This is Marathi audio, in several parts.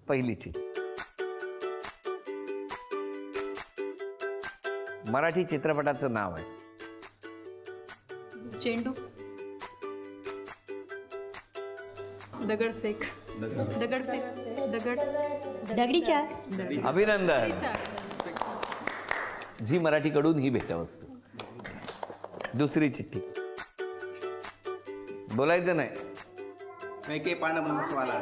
पहिली चिठ्ठी. मराठी चित्रपटाचं नाव आहे. चेंडू. दगडफेक. दगडफेक. दगड. दगडी चार. अभिनंदन. झी मराठीकडून ही भेटवस्तू. दुसरी चिठ्ठी. बोलायचं नाही. के पान बनसवाला.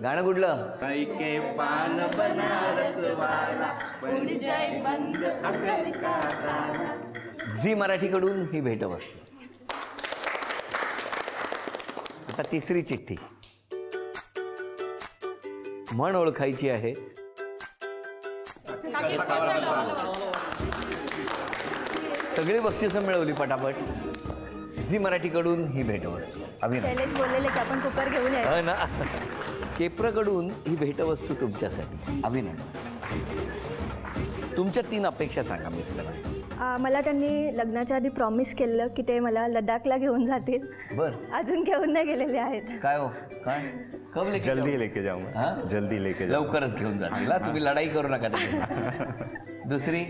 गाणं कुठलं? के पान बनारसवाला उड जाए बंद अकल का ताला. झी मराठीकडून ही भेटवस्तू. आता तिसरी चिठ्ठी. म्हण ओळखायची आहे. सगळी बक्षिसं मिळवली पटापट. झी मराठीकडून ही भेटवस्तू. अभिनंदन. बोललेले की आपण कुकर घेऊन यायचं ना. केप्रकडून ही भेटवस्तू तुमच्यासाठी. अभिनंदन. तुमच्या 3 अपेक्षा सांगा मिस्टर. मला त्यांनी लग्नाच्या आधी प्रॉमिस केलं की ते मला लडाखला घेऊन जातील. बर. अजून घेऊन नाही गेलेले आहेत. काय हो? काय कब लेके जल्दी लेके जाऊंगा. जल्दी लेके लवकरच घेऊन जातील. तुम्ही लढाई करू नका. दुसरी.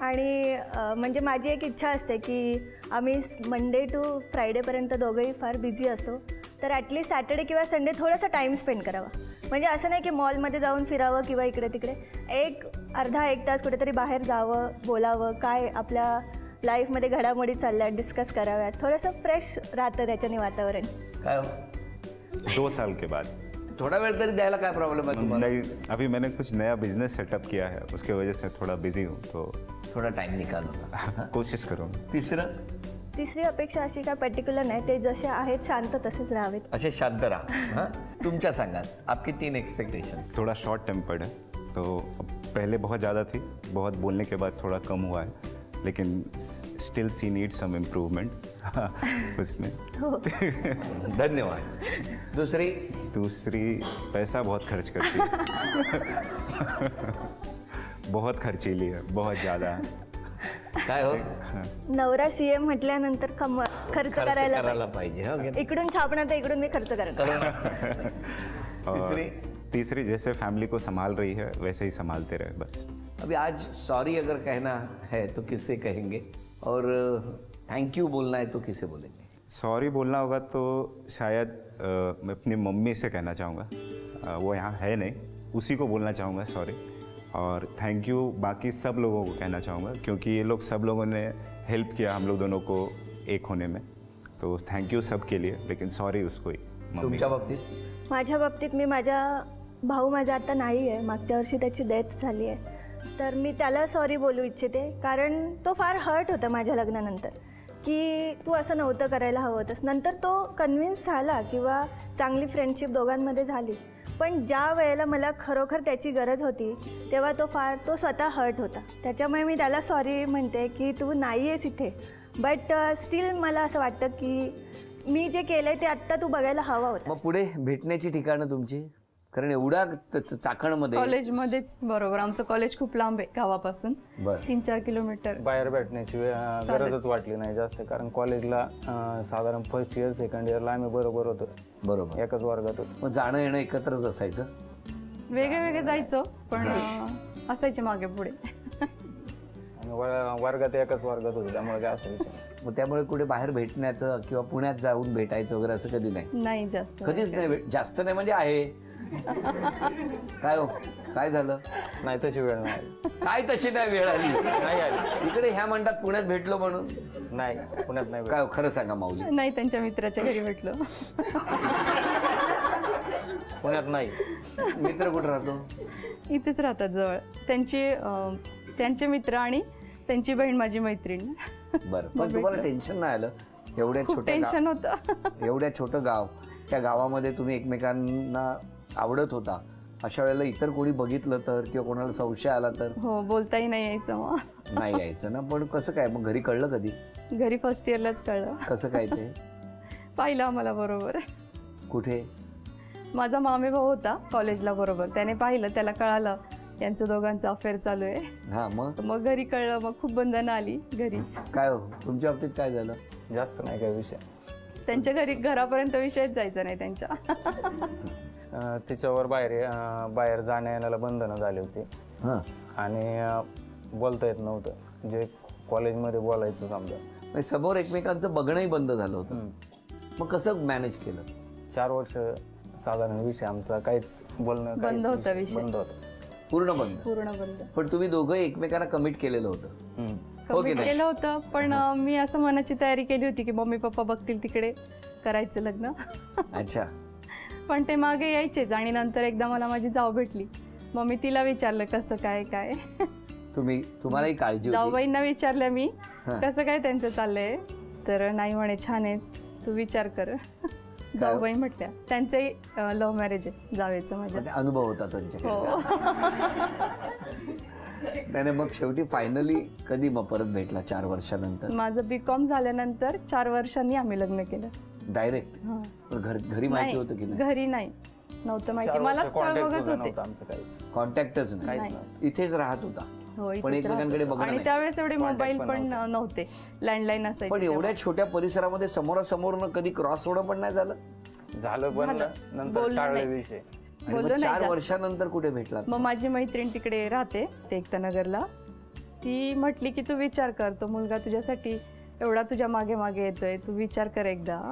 आणि म्हणजे माझी एक इच्छा असते की आम्ही मंडे टू फ्रायडेपर्यंत दोघंही फार बिझी असतो, तर ॲटलिस्ट सॅटर्डे किंवा संडे थोडासा टाईम स्पेंड करावा. म्हणजे असं नाही की मॉलमध्ये जाऊन फिरावं किंवा इकडे तिकडे. एक अर्धा 1 तास कुठेतरी बाहेर जावं, बोलावं, काय आपल्या लाईफमध्ये घडामोडी चालल्या डिस्कस कराव्यात. थोडंसं फ्रेश राहतं त्याच्याने वातावरण. काय हो? 2 साल के बाद. थोड़ा वेळ तरी द्यायला काय प्रॉब्लेम है तुम्हाला? नहीं, अभी मैंने कुछ नया बिजनेस सेटअप किया है, उसके वजह से थोड़ा बिजी हूँ, तो थोड़ा टाइम निकालो. कोशिश करूँगा. तिसरी अपेक्षा अशी काय पर्टिक्युलर नाही, ते जसे आहेत शांत तसेच राहावेत. असे शांत राहा. तुमच्या सांगात आपकी 3 एक्सपेक्टेशन. थोड़ा शॉर्ट टेम्पर्ड है, तो पहले बहुत ज़्यादा थी, बहुत बोलने के बाद थोड़ा कम हुआ है, लेकिन still see need some improvement उसमें. धन्यवाद. दूसरी पैसा बहुत खर्च करती है. बहुत खर्चीली है, बहुत ज़्यादा. काय हो? नवरा सीएम म्हटल्यानंतर खर्च करायला पाहिजे. इकडून छापणार तर इकडून मी खर्च करणार. तीसरी जैसे फैमिली को संभाल रही है वैसे ही संभालते रहे बस. अभी आज सॉरी अगर कहना है तो किससे कहेंगे, और थैंक यू बोलना है तो किसे बोलेंगे? सॉरी बोलना होगा तो शायद मैं अपनी मम्मी से कहना चाहूँगा. वो यहाँ है नहीं, उसी को बोलना चाहूँगा सॉरी. और थैंक यू बाकी सब लोगों को कहना चाहूँगा, क्योंकि ये लोग सब लोगों ने हेल्प किया हम लोग दोनों को एक होने में. तो थैंक यू सब के लिए, लेकिन सॉरी उसको ही. तुमच्या बाबतीत? माझ्या बाबतीत मी भाऊ माझा आता नाही आहे, मागच्या वर्षी त्याची डेथ झाली आहे, तर मी त्याला सॉरी बोलू इच्छिते. कारण तो फार हर्ट होता माझ्या लग्नानंतर की तू असं नव्हतं करायला हवं होतंस. नंतर तो कन्व्हिन्स झाला किंवा चांगली फ्रेंडशिप दोघांमध्ये झाली, पण ज्या वेळेला मला खरोखर त्याची गरज होती तेव्हा तो स्वतः हर्ट होता. त्याच्यामुळे मी त्याला सॉरी म्हणते की तू नाही आहेस इथे, बट स्टील मला असं वाटतं की मी जे केलंय ते आत्ता तू बघायला हवं होतं. मग पुढे भेटण्याची ठिकाणं तुमची? कारण एवढा चाकणमध्ये कॉलेजमध्येच. बरोबर. आमचं कॉलेज खूप लांब आहे गावापासून, 3-4 किलोमीटर. बाहेर भेटण्याची गरजच वाटली नाही जास्त, कारण कॉलेजला साधारण फर्स्ट इयर सेकंड इयरला आम्ही बरोबर होतो. बरोबर. एकाच वर्गात होतो. मग जाणं येणं एकत्रच असायचं? वेगळे जायचं, पण असायचे मागे पुढे. वर्गात एकाच वर्गात होतो, त्यामुळे काय असायचं. मग त्यामुळे कुठे बाहेर भेटण्याचं किंवा पुण्यात जाऊन भेटायचं वगैरे असं कधी नाही? नाही, जास्त कधीच नाही. जास्त नाही म्हणजे आहे. काय हो? काय झालं? नाही तशी वेळ नाही. काय तशी नाही वेळ आली? नाही आली. इकडे ह्या म्हणतात पुण्यात भेटलो म्हणून. नाही, पुण्यात नाही. काय खरं सांगा माऊली? नाही, त्यांच्या मित्राच्या घरी भेटलो. पुण्यात नाही. मित्र कुठे राहतो? इथेच राहतात जवळ. त्यांचे मित्र आणि त्यांची बहीण माझी मैत्रीण. बरं. पण तुम्हाला टेन्शन नाही आलं? एवढ्या टेन्शन होतं. एवढ्या छोटं गाव, त्या गावामध्ये तुम्ही एकमेकांना आवडत होता, अशा वेळेला इतर कोणी बघितलं तर किंवा कोणाला संशय आला तर? हो, बोलताही नाही यायचं. मग नाही यायचं ना. पण कसं काय मग घरी कळलं कधी? घरी फर्स्ट इयरलाच कळलं. कसं काय ते? पाहिलं आम्हाला बरोबर. कुठे? माझा मामे भाऊ होता कॉलेजला बरोबर, त्याने पाहिलं, त्याला कळालं यांचं दोघांचं अफेअर चालू आहे. हा. मग घरी कळलं, मग खूप बंधनं आली घरी. काय हो तुमच्या बाबतीत काय झालं? जास्त नाही काय विषय. त्यांच्या घरापर्यंत विषयच जायचा नाही त्यांच्या. तिच्यावर बाहेर जाण्या येण्याला बंधनं झाली होती हां, आणि बोलता येत नव्हतं, जे कॉलेजमध्ये बोलायचं समजा. म्हणजे समोर एकमेकांचं बघणंही बंद झालं होतं. मग कसं मॅनेज केलं? 4 वर्ष साधारण विषय आमचा काहीच बोलणं बंद काहीच होता विषय. बंद होता. पूर्ण बंद. पूर्ण बंद. पण तुम्ही दोघं एकमेकांना कमिट केलेलं होतं, हो की कमिट नाही? केलं होतं, पण मी असं मनाची तयारी केली होती की मम्मी पप्पा बघतील तिकडे करायचं लग्न. अच्छा. पण ते मागे यायचेच. आणि नंतर एकदा मला माझी जाऊ भेटली, मग मी तिला विचारलं कसं काय काय. तुम्हालाही काळजी होती? जाऊबाईंना विचारलं मी हां. कसं काय त्यांचं चाललंय, तर नाही म्हणे छान आहे, तू विचार कर. जाऊबाई म्हटल्या त्यांचंही लव्ह मॅरेज आहे जावेचं माझ्या. म्हणजे अनुभव होता त्यांच्याकडे. हो. नाही, मग शेवटी फायनली कधी मग परत भेटला 4 वर्षानंतर? माझं BCom झाल्यानंतर 4 वर्षांनी आम्ही लग्न केलं. डायरेक्ट? हां. घरी माहिती होतं की नाही? घरी नव्हतं माहिती. 4 मला वर्ष स्थळ contact बघत सुद्धा होते. नव्हता आमचं काहीच. कॉन्टॅक्टच काहीच नाही? नव्हतं. इथेच राहत होता हो, इथेच पण एकमेकांकडे राहत होतो. बघणं आणि नाही. त्यावेळेस एवढे Contact मोबाईल पण पण नव्हते, लँडलाईन असायचे. पण एवढ्या छोट्या परिसरामध्ये समोरासमोरनं कधी क्रॉस होणं पण नाही झालं? झालं पण झालं. नंतर बोललो टाळले नाही. विषय. आणि बोललो मग नाही 4 जास्त. वर्षानंतर कुठे भेटला? मग माझी मैत्रीण तिकडे राहते ते एकतानगरला, ती म्हटली की तू विचार कर, तो मुलगा तुझ्यासाठी एवढा तुझ्या मागे मागे येतोय, तू विचार कर एकदा.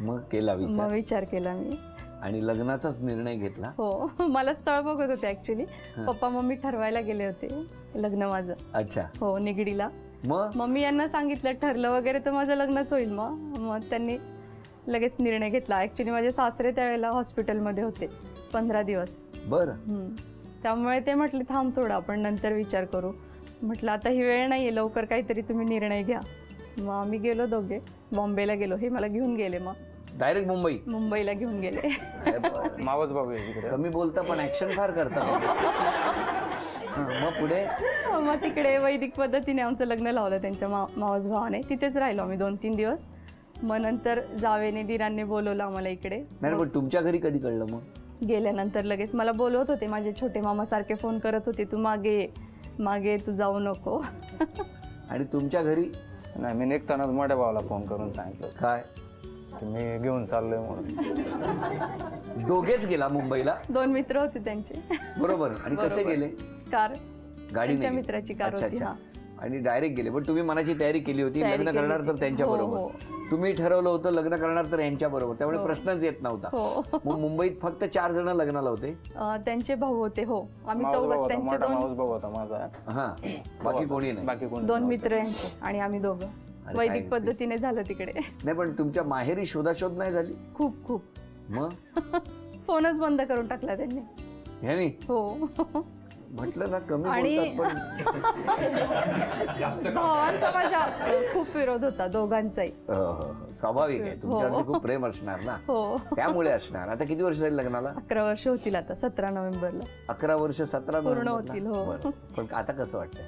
मग केला मग विचार विचार केला मी. आणि लग्नाचाच निर्णय घेतला? हो. मला स्थळ बघत होते ऍक्च्युली. पप्पा मम्मी ठरवायला गेले होते लग्न माझं. अच्छा. हो, निगडीला. मग मम्मी यांना सांगितलं ठरलं वगैरे तर माझं लग्नच होईल. मग त्यांनी लगेच निर्णय घेतला. ॲक्च्युली माझे सासरे त्यावेळेला हॉस्पिटलमध्ये होते 15 दिवस. बरं. त्यामुळे ते म्हटले थांब थोडं, आपण नंतर विचार करू. म्हटलं आता ही वेळ नाही आहे, लवकर काहीतरी तुम्ही निर्णय घ्या. मग आम्ही गेलो दोघे, बॉम्बेला गेलो. हे मला घेऊन गेले, मग डायरेक्ट मुंबईला घेऊन गेले. मावस भाऊ आहे तिकडे. कमी बोलता पण ऍक्शन फार करता. मग पुढे? मग तिकडे वैदिक पद्धतीने आमचं लग्न लावलं त्यांच्या मावस भावाने. तिथेच राहिलो आम्ही 2-3 दिवस. मग नंतर जावेने दिरांनी बोलवलं आम्हाला इकडे. नाही, पण तुमच्या घरी कधी कळलं मग? गेल्यानंतर लगेच मला बोलवत होते, माझे छोटे मामा सारखे फोन करत होते, तू मागे तू जाऊ नको. आणि तुमच्या घरी? नाही, मी निघतानाच मोठ्या भावाला फोन करून सांगितलं काय? की मी घेऊन चाललोय म्हणून. दोघेच गेला मुंबईला? 2 मित्र होते त्यांचे. बरोबर. आणि कसे गेले? कार, गाडी? त्यांच्या मित्राची कार होती. अच्छा. आणि डायरेक्ट गेले. पण तुम्ही मनाची तयारी केली होती लग्न करणार तर त्यांच्या हो, बरोबर, तुम्ही ठरवलं होतं लग्न करणार तर यांच्या बरोबर, त्यामुळे प्रश्नच येत नव्हता. हो. मग मुंबईत फक्त 4 जण लग्नाला होते? त्यांचे भाऊ होते. हो, आम्ही मावस भाऊ चौघच. होता, त्यांचे मोठा 2 मावस भाऊ होता माझा. हा, बाकी कोणी नाही? बाकी कोणी 2 मित्र यांचे आणि आम्ही दोघं. वैदिक पद्धतीने झालं तिकडे. नाही, पण तुमच्या माहेरी शोधाशोध नाही झाली? खूप. मग फोनच बंद करून टाकला त्यांनी. ह्यानी? हो. म्हटलं ना कमी आणि बोलतात पण. भावांचा माझ्या खूप विरोध होता, दोघांचाही. स्वाभाविक आहे, तुमच्यावरती खूप प्रेम असणार ना. हो. त्यामुळे असणार. आता किती वर्ष झाली लग्नाला? 11 वर्ष होतील आता 17 नोव्हेंबरला. 11 वर्ष 17 पूर्ण नोव्हेंबरला? होतील. हो. बरं. पण आता कसं वाटतंय?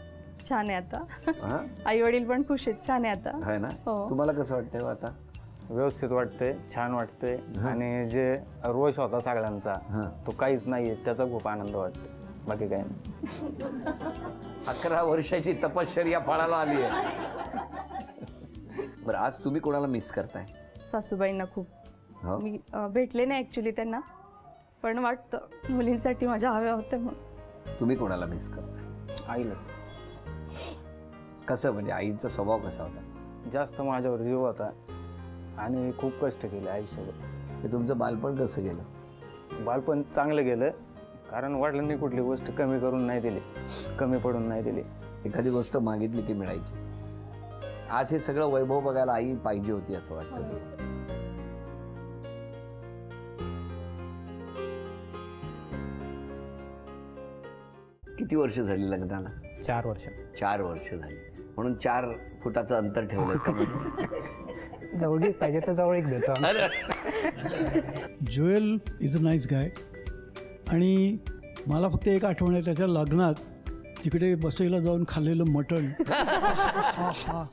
छान आहे आता. हा? आई वडील पण खुश आहेत. छान आहे आता. आहे ना? हो. तुम्हाला कसं वाटतंय आता? व्यवस्थित वाटतंय, छान वाटतंय. आणि जे रोष होता सगळ्यांचा तो काहीच नाहीये, त्याचा खूप आनंद वाटतो. बाकी काही नाही. 11 वर्षाची तपश्चर्या फळाला आली आहे. बरं, आज तुम्ही कोणाला मिस करताय? सासूबाईंना खूप. हो? मी भेटले नाही ऍक्च्युली त्यांना, पण वाटतं मुलींसाठी माझ्या हव्या होत्या म्हणून. तुम्ही कोणाला मिस करताय? आईलाच. कसं, म्हणजे आईचा स्वभाव कसा होता? जास्त माझ्यावर जीव होता आणि खूप कष्ट केले आयुष्यात. हे तुमचं बालपण कसं गेलं? बालपण चांगलं गेलं, कारण वडिलांनी कुठली गोष्ट कमी करून नाही दिली, कमी पडून नाही दिली. एखादी गोष्ट मागितली की मिळायची. आज हे सगळं वैभव बघायला आई पाहिजे होती असं वाटतं. किती वर्ष झाली लग्नाला? 4 वर्ष. 4 वर्ष झाली. म्हणून 4 फुटाचं अंतर ठेवलं का? जवळीक पाहिजे तर जवळीक देतो. जोएल इज अ नाईस गाय. आणि मला फक्त एक आठवण आहे त्याच्या लग्नात तिकडे बसईला जाऊन खाल्लेलं मटण. हा